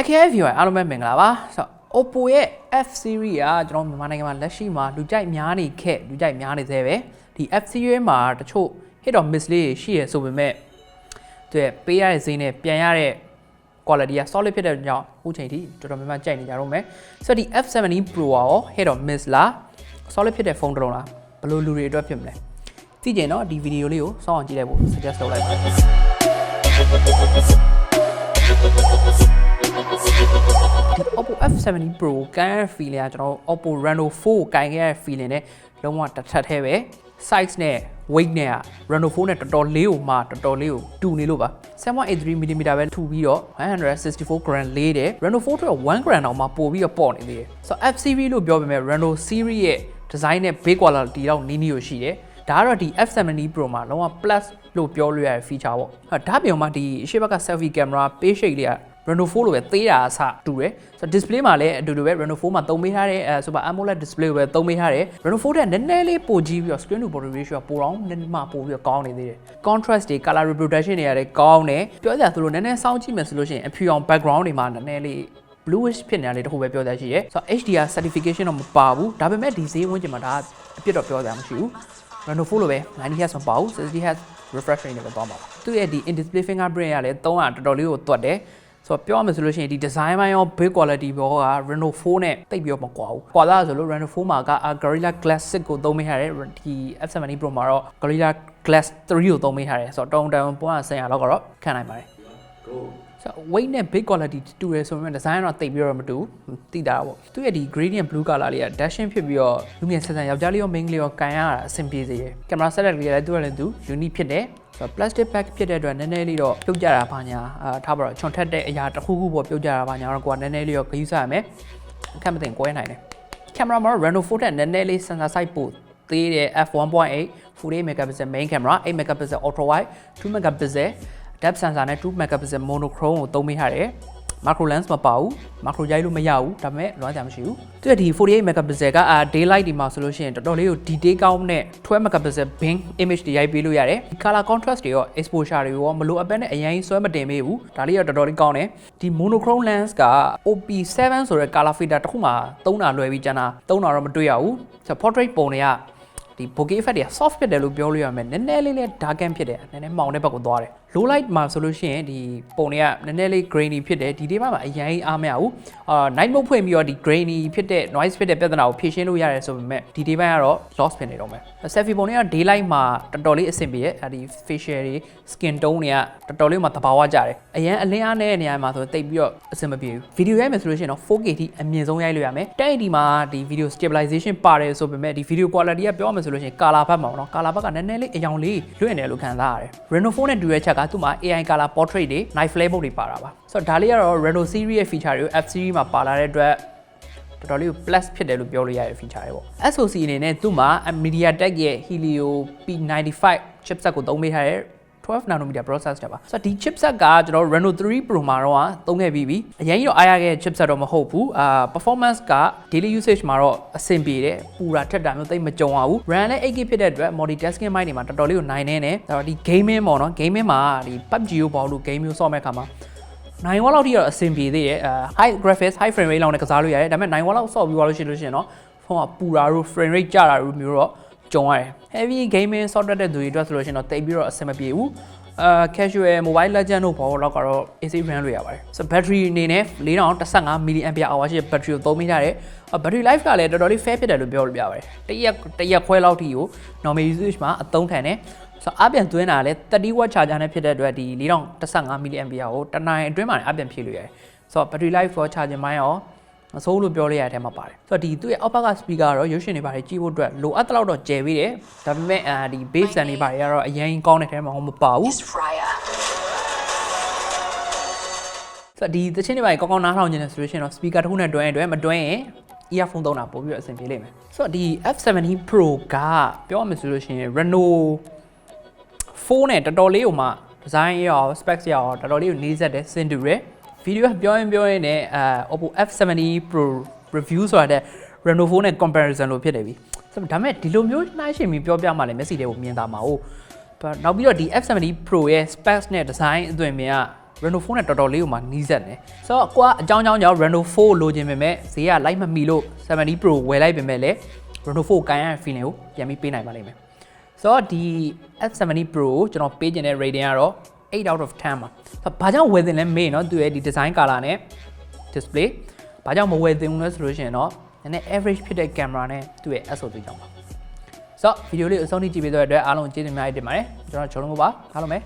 Akhayar view အားလုံးပဲမင်္ဂလာပါဆိုတော့ Oppo ရဲ့ F series ကကျွန်တော်မြန်မာနိုင်ငံမှာလက်ရှိမှာလူကြိုက်များနေခဲ့လူကြိုက်များနေသေးပဲဒီ F series မှာတချို့ hit or miss လေးရှိရဆိုပေမဲ့သူရဲ့ပေးရတဲ့ဈေးနဲ့ပြန်ရတဲ့ quality က solid ဖြစ်တဲ့ကြောင့်အခုချိန်ထိတော်တော်များများကြိုက်နေကြတော့မယ်ဆိုတော့ဒီ F17 Pro ရော hit or miss လား solid ဖြစ်တဲ့ဖုန်းတစ်လုံးလားဘယ်လိုလူတွေအတွက်ဖြစ်မလဲသိကြရင်တော့ဒီဗီဒီယိုလေးကိုစောင့်အောင်ကြည့်လိုက်ဖို့ suggest လုပ်လိုက်ပါဒီ Oppo F17 Pro ကိုင်ရတဲ့ feeling ကကျွန်တော် Oppo Reno 4ကိုင်ခဲ့ရတဲ့ feeling နဲ့လုံးဝတစ်ထပ်သေးပဲ size နဲ့ weight နဲ့က Reno 4နဲ့တော်တော်လေးကိုမှတော်တော်လေးကိုတူနေလို့ပါ 7.83mm ပဲထူပြီးတော့ 164g လေးတယ် Reno 4အတွက် 1g တောင်မှပို့ပြီးတော့ပေါ့နေသေးတယ်ဆိုတော့ F series လို့ပြောပေမဲ့ Reno series ရဲ့ design နဲ့ build quality တော့နီးနီးကိုရှိတယ်ဒါကတော့ဒီ F17 Pro မှာလုံးဝ plus လို့ပြောလို့ရတဲ့ feature ပေါ့ဒါပြောမှဒီအရှိဘက်က selfie camera page shake တွေက Reno 4လိုပဲသေးတာအစတူတယ်ဆိုတော့ display မှာလည်းအတူတူပဲ Reno 4မှာသုံးပေးထားတဲ့Super AMOLED display ကိုပဲသုံးပေးထားတယ် Reno 4တဲ့နည်းနည်းလေးပိုကြီးပြီးတော့ screen to body ratio ကပိုတော့နည်းနည်းမှပိုပြီးတော့ကောင်းနေသေးတယ် contrast တွေ color reproduction တွေရတယ်ကောင်းတယ်ပြောကြသူတို့နည်းနည်းစောင့်ကြည့်မယ်ဆိုလို့ရှိရင်အဖြူအောင် background တွေမှာနည်းနည်းလေး bluish ဖြစ်နေတာလေးတခုပဲပြောကြရှိတယ်ဆိုတော့ HDR certification တော့မပါဘူးဒါပေမဲ့ဒီဈေးဝန်းကျင်မှာဒါအပြစ်တော့ပြောကြမှာမရှိဘူး Reno 4လိုပဲ 90Hz မပါဘူး 60Hz refresh rate နဲ့ပဲသွားမှာပါသူရဲ့ဒီ in display fingerprint ကလည်း300တော်တော်လေးကိုတွတ်တယ်ဆိုတော့ပြောရမယ်ဆိုလို့ရှိရင်ဒီ design ပိုင်းရော build quality ဘောက Reno 4နဲ့တိတ်ပြီးတော့မကွာဘူး။ကွာသားဆိုလို့ Reno 4မှာက Gorilla Glass 6ကိုသုံးပေးထားတယ်ဒီ F17 Pro မှာတော့ Gorilla Glass 3ကိုသုံးပေးထားတယ်ဆိုတော့တောင်ပုံ1000လောက်ကတော့ခံနိုင်ပါတယ်။ So weight နဲ့ build quality တူတယ်ဆိုပေမဲ့ design တော့တိတ်ပြီးတော့မတူသိတာပေါ့။သူရဲ့ဒီ gradient blue color လေးက dashing ဖြစ်ပြီးတော့လူငယ်ဆန်ဆန်ယောက်ျားလေးရော မိန်းကလေးရောကန်ရတာအဆင်ပြေစေတယ်။ camera setup လေးလည်းသူ့လည်းသူ unique ဖြစ်တယ်။ဆိုတော့ plastic pack ဖြစ်တဲ့အတွက်နည်းနည်းလေးတော့ပြုတ်ကြတာပါညာထားပါတော့ချွန်ထက်တဲ့အရာတစ်ခုခုပေါ့ပြုတ်ကြတာပါညာတော့ကိုကနည်းနည်းလေးတော့ဂရုစိုက်ရမယ်အခက်မတင်ကွဲနိုင်တယ်ကင်မရာမှာတော့ Reno 4တဲ့နည်းနည်းလေး sensor size ပိုသေးတဲ့ f1.8 full 8 megapixel main camera 8 megapixel ultra wide 2 megapixel depth sensor နဲ့2 megapixel monochrome ကိုသုံးပေးထားတယ်macro lens မပါဘူး macro ရိုက်လို့မရဘူးဒါပေမဲ့လွှမ်းကြမရှိဘူးသူကဒီ48 megapixel ကdaylight ဒီမှာဆိုလို့ရှိရင်တော်တော်လေးကို detail ကောင်းတဲ့12 megapixel bing image တွေရိုက်ပေးလို့ရတယ် color contrast တွေရော exposure တွေရောမလိုအပ်ဘဲနဲ့အရင်ဆွဲမတင်ပေးဘူးဒါလေးတော့တော်တော်လေးကောင်းတယ်ဒီ monochrome lens က OP7 ဆိုတဲ့ color filter တစ်ခုမှသုံးတာလွယ်ပြီးကျန်တာသုံးတာတော့မတွေ့ရဘူးဆိုတော့ portrait ပုံတွေကဒီ bokeh effect တွေက soft ဖြစ်တယ်လို့ပြောလို့ရမယ်နည်းနည်းလေး darken ဖြစ်တယ်နည်းနည်းမှောင်တဲ့ဘက်ကိုသွားတယ် low light မှာဆိုလို့ရှိရင်ဒီပုံတွေကနည်းနည်းလေး grainy ဖြစ်တယ်ဒီမှာအရင်အားမရဘူးnight mode ဖွင့်ပြီးတော့ဒီ grainy ဖြစ်တဲ့ noise ဖြစ်တဲ့ပြဿနာကိုဖြေရှင်းလို့ရတယ်ဆိုပေမဲ့ဒီ ပိုင်းကတော့ loss ဖြစ်နေတော့မယ် selfie ပုံတွေက daylight မှာတော်တော်လေးအဆင်ပြေရဲ့ဒီ facial တွေ skin tone တွေကတော်တော်လေးမှသဘာဝကျတယ်အရင်အလင်းအားနဲ့နေရာမှာဆိုတိတ်ပြီးတော့အဆင်မပြေဘူး video ရိုက်မယ်ဆိုလို့ရှိရင်တော့ 4K ထိအမြင့်ဆုံးရိုက်လို့ရမယ်တဲ့ဒီမှာဒီ video stabilization ပါတယ်ဆိုပေမဲ့ဒီ video quality ကပြောရမယ်ဆိုလို့ရှိရင် color ဘက်မှာပေါ့နော် color ဘက်ကနည်းနည်းလေးအယောင်လေးလွင့်နေတယ်လို့ခံစားရတယ် Reno 4နဲ့တူတဲ့ချက်ကသူ့မှာ AI color portrait တွေ night flare mode တွေပါတာပါဆိုတော့ဒါလေးကတော့ Reno series ရဲ့ feature တွေကို F series မှာပါလာတဲ့အတွက်တော်တော်လေးကို plus ဖြစ်တယ်လို့ပြောလို့ရတဲ့ feature တွေပေါ့ SoC အနေနဲ့သူ့မှာ MediaTek ရဲ့ Helio P95 chipset ကိုသုံးပေးထားတဲ့12 nanometer processor ပါဆိုတော့ဒီ chipset ကကျွန်တော် Reno 3 Pro မှာတော့သုံးခဲ့ပြီးပြီအရင်ကြီးတော့အားရခဲ့ chipset တော့မဟုတ်ဘူးperformance က daily usage မှာတော့အဆင်ပြေတယ်ပူတာထက်တာမျိုးသိမကြုံရဘူး RAM လည်း 8GB ဖြစ်တဲ့အတွက် multitasking မိုင်းတွေမှာတော်တော်လေးကိုနိုင်နေတယ်ဒါတော့ဒီ gaming ပေါ့နော် gaming မှာဒီ PUBG ကိုပေါ့လို့ game မျိုးဆော့မဲ့ခါမှာ9 watt လောက်ထိတော့အဆင်ပြေသေးတယ်high graphics high frame rate လောက်နဲ့ကစားလို့ရတယ်ဒါပေမဲ့9 watt လောက်ဆော့ပြီးသွားလို့ရှိရင်တော့ဖုန်းကပူတာတို့ frame rate ကျတာတို့မျိုးတော့ကြုံရတယ် heavy gaming ဆော့တဲ့သူတွေအတွက်ဆိုလို့ရှိရင်တော့တိတ်ပြီးတော့အဆင်မပြေဘူးcasual mobile legend တို့ဘောတော့ကတော့ AC run လို့ရပါတယ်ဆိုတော့ battery အနေနဲ့4015 mAh ရှိတဲ့ battery ကိုသုံးမိထားတယ် battery life ကလည်းတော်တော်လေး fair ဖြစ်တယ်လို့ပြောလို့ပြပါတယ်တရက်ခွဲလောက်ထိကို normal usage မှာအသုံးထန်တယ်ဆိုတော့အပြန်သွင်းတာလည်း30 watt charger နဲ့ဖြစ်တဲ့အတွက်ဒီ4015 mAh ကိုတနားအတွင်းမှာအပြန်ဖြည့်လို့ရတယ်ဆိုတော့ battery life ကို charging မိုင်းရောမဆိုးလို့ပြောလို့ရတဲ့အထဲမှာပါတယ်ဆိုတော့ဒီသူ့ရဲ့အောက်ဘက်က speaker ကတော့ရုပ်ရှင်တွေပါတယ်ကြည့်ဖို့အတွက်လိုအပ်တဲ့လောက်တော့ကျယ်ပေးတယ်ဒါပေမဲ့ဒီ bass sound တွေပါတယ်ကတော့အရင်ကောင်းတဲ့ထဲမှာမပါဘူးဆိုတော့ဒီသချင်းတွေပါတယ်ကောင်းကောင်းနားထောင်နေတယ်ဆိုလို့ရှိရင်တော့ speaker တစ်ခုနဲ့တွဲရင်မတွဲရင် earphone သုံးတာပို့ပြီးတော့အဆင်ပြေလိမ့်မယ်ဆိုတော့ဒီ F17 Pro ကပြောရမယ်ဆိုလို့ရှိရင် Reno 4နဲ့တော်တော်လေးကိုမှ design ရော specs ရောတော်တော်လေးကိုနှီးစက်တယ်စင်တူရယ်video ပြောရင်နဲ့Oppo F17 Pro review ဆိုတာတဲ့ Reno 4နဲ့ comparison လို့ဖြစ်နေပြီဆိုတော့ဒါမဲ့ဒီလိုမျိုးနှိုင်းယှဉ်ပြီးပြောပြမှလည်းမျက်စိတွေကိုမြင်တာမှာဟုတ်နောက်ပြီးတော့ဒီ F17 Pro ရဲ့ specs နဲ့ design အသွင်မြင်က Reno 4နဲ့တော်တော်လေးကိုမှနီးစပ်တယ်ဆိုတော့ကိုကအကြောင်းကြောင့် Reno 4လိုချင်ပေမဲ့ဈေးကလိုက်မမီလို့70 Pro ဝယ်လိုက်ပေမဲ့လည်း Reno 4ကိုင်ရတဲ့ feeling ကိုပြန်ပြီးပေးနိုင်ပါလိမ့်မယ်ဆိုတော့ဒီ F17 Pro ကိုကျွန်တော်ပေးခြင်းတဲ့ rating ကတော့8 out of 10ပါဘာကြောင့်ဝယ်သင်လဲမေးနော်သူရဲ့ဒီ design color နဲ့ display ဘာကြောင့်မဝယ်သင်ဘူးလဲဆိုလို့ရှိရင်တော့နည်းနည်း average ဖြစ်တဲ့ camera နဲ့သူ့ရဲ့ SO3 ကြောင့်ပါဆိုတော့ဗီဒီယိုလေးအဆုံးထိကြည့်ပေးတဲ့အတွက်အားလုံးကျေးဇူးအများကြီးတင်ပါတယ်ကျွန်တော်ချုံလုံးပါအားလုံးပဲ